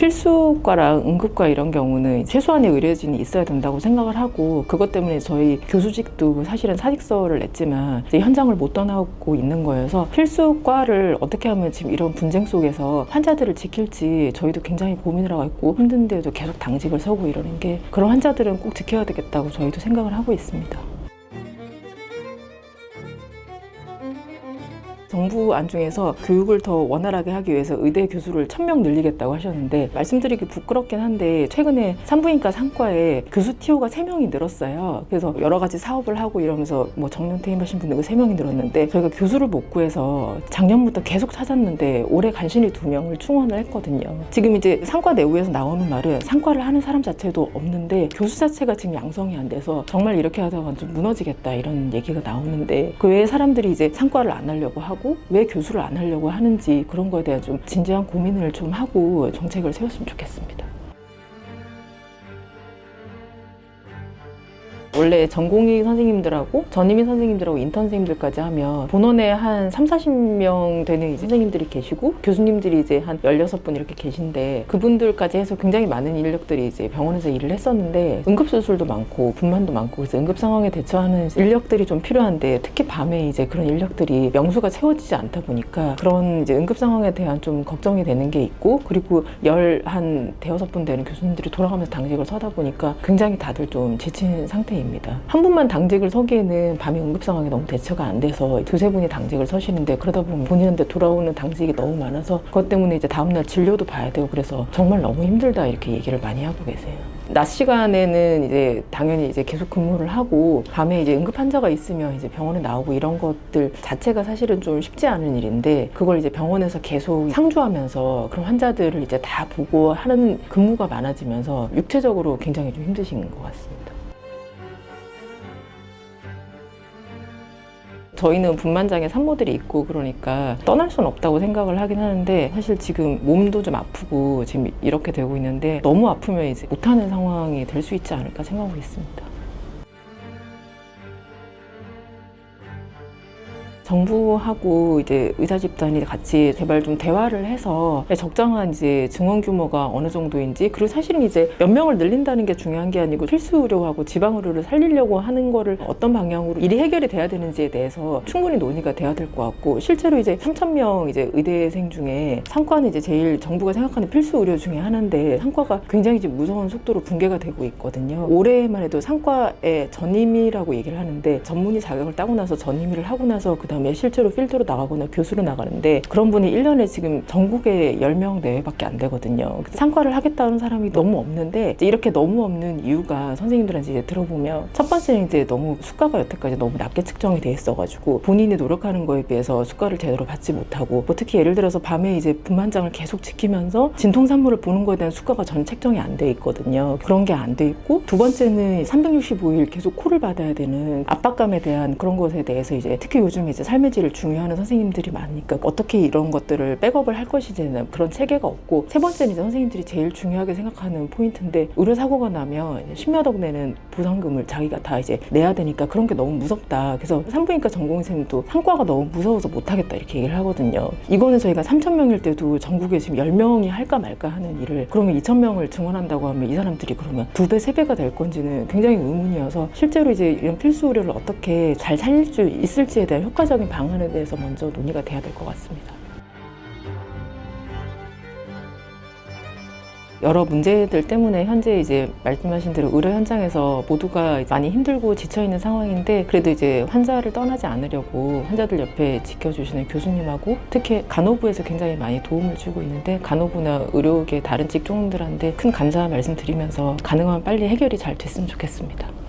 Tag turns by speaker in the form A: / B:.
A: 필수과랑 응급과 이런 경우는 최소한의 의료진이 있어야 된다고 생각을 하고, 그것 때문에 저희 교수직도 사실은 사직서를 냈지만 이제 현장을 못 떠나고 있는 거여서 필수과를 어떻게 하면 지금 이런 분쟁 속에서 환자들을 지킬지 저희도 굉장히 고민을 하고 있고, 힘든데도 계속 당직을 서고 이러는 게, 그런 환자들은 꼭 지켜야 되겠다고 저희도 생각을 하고 있습니다. 정부 안중에서 교육을 더 원활하게 하기 위해서 의대 교수를 1000명 늘리겠다고 하셨는데, 말씀드리기 부끄럽긴 한데 최근에 산부인과 상과에 교수 TO가 3명이 늘었어요. 그래서 여러 가지 사업을 하고 이러면서 뭐 정년 퇴임하신 분들 3명이 늘었는데, 저희가 교수를 못 구해서 작년부터 계속 찾았는데 올해 간신히 2명을 충원을 했거든요. 지금 이제 상과 내부에서 나오는 말은 상과를 하는 사람 자체도 없는데 교수 자체가 지금 양성이 안 돼서 정말 이렇게 하다가 좀 무너지겠다 이런 얘기가 나오는데, 그 외에 사람들이 이제 상과를 안 하려고 하고 왜 교수를 안 하려고 하는지, 그런 거에 대한 좀 진지한 고민을 좀 하고 정책을 세웠으면 좋겠습니다. 원래 전공의 선생님들하고 전임의 선생님들하고 인턴 선생님들까지 하면 본원에 한 30-40명 되는 이제 선생님들이 계시고, 교수님들이 이제 한 16분 이렇게 계신데, 그분들까지 해서 굉장히 많은 인력들이 이제 병원에서 일을 했었는데, 응급수술도 많고 분만도 많고, 그래서 응급 상황에 대처하는 인력들이 좀 필요한데, 특히 밤에 이제 그런 인력들이 명수가 채워지지 않다 보니까 그런 이제 응급 상황에 대한 좀 걱정이 되는 게 있고, 그리고 한 5-6분 되는 교수님들이 돌아가면서 당직을 서다 보니까 굉장히 다들 좀 지친 상태입니다. 한 분만 당직을 서기에는 밤에 응급 상황이 너무 대처가 안 돼서 2-3분이 당직을 서시는데, 그러다 보면 본인한테 돌아오는 당직이 너무 많아서 그것 때문에 이제 다음날 진료도 봐야 되고, 그래서 정말 너무 힘들다 이렇게 얘기를 많이 하고 계세요. 낮 시간에는 이제 당연히 이제 계속 근무를 하고, 밤에 이제 응급 환자가 있으면 이제 병원에 나오고 이런 것들 자체가 사실은 좀 쉽지 않은 일인데, 그걸 이제 병원에서 계속 상주하면서 그런 환자들을 이제 다 보고 하는 근무가 많아지면서 육체적으로 굉장히 좀 힘드신 것 같습니다. 저희는 분만장에 산모들이 있고 그러니까 떠날 수는 없다고 생각을 하긴 하는데, 사실 지금 몸도 좀 아프고 지금 이렇게 되고 있는데, 너무 아프면 이제 못하는 상황이 될 수 있지 않을까 생각하고 있습니다. 정부하고 이제 의사 집단이 같이 제발 좀 대화를 해서 적정한 이제 증원 규모가 어느 정도인지, 그리고 사실은 이제 몇 명을 늘린다는 게 중요한 게 아니고 필수 의료하고 지방 의료를 살리려고 하는 거를 어떤 방향으로 일이 해결이 돼야 되는지에 대해서 충분히 논의가 돼야 될 것 같고, 실제로 이제 3000명 이제 의대생 중에 상과는 이제 제일 정부가 생각하는 필수 의료 중에 하나인데, 상과가 굉장히 이제 무서운 속도로 붕괴가 되고 있거든요. 올해만 해도 상과의 전임의라고 얘기를 하는데, 전문의 자격을 따고 나서 전임의를 하고 나서 그다음에 실제로 필드로 나가거나 교수로 나가는데, 그런 분이 1년에 지금 전국에 10명 내외밖에 안 되거든요. 상과를 하겠다는 사람이 너무 없는데, 이렇게 너무 없는 이유가 선생님들한테 이제 들어보면, 첫 번째는 이제 너무 수가가 여태까지 너무 낮게 측정이 돼 있어가지고 본인이 노력하는 거에 비해서 수가를 제대로 받지 못하고, 뭐 특히 예를 들어서 밤에 이제 분만장을 계속 지키면서 진통산모를 보는 거에 대한 수가가 전 책정이 안 돼 있거든요. 그런 게 안 돼 있고, 두 번째는 365일 계속 콜을 받아야 되는 압박감에 대한 그런 것에 대해서 이제 특히 요즘 이제 삶의 질을 중요하는 선생님들이 많으니까 어떻게 이런 것들을 백업을 할 것이지는 그런 체계가 없고, 세 번째는 이제 선생님들이 제일 중요하게 생각하는 포인트인데, 의료사고가 나면 10몇억 내는 보상금을 자기가 다 이제 내야 되니까 그런 게 너무 무섭다. 그래서 산부인과 전공의생도 상과가 너무 무서워서 못하겠다 이렇게 얘기를 하거든요. 이거는 저희가 3000명일 때도 전국에 지금 10명이 할까 말까 하는 일을, 그러면 2000명을 증원한다고 하면 이 사람들이 그러면 2배, 3배가 될 건지는 굉장히 의문이어서, 실제로 이제 이런 필수 의료를 어떻게 잘 살릴 수 있을지에 대한 효과적인 방안에 대해서 먼저 논의가 돼야 될 것 같습니다. 여러 문제들 때문에 현재 이제 말씀하신 대로 의료 현장에서 모두가 많이 힘들고 지쳐있는 상황인데, 그래도 이제 환자를 떠나지 않으려고 환자들 옆에 지켜주시는 교수님하고, 특히 간호부에서 굉장히 많이 도움을 주고 있는데, 간호부나 의료계 다른 직종들한테 큰 감사 말씀드리면서 가능하면 빨리 해결이 잘 됐으면 좋겠습니다.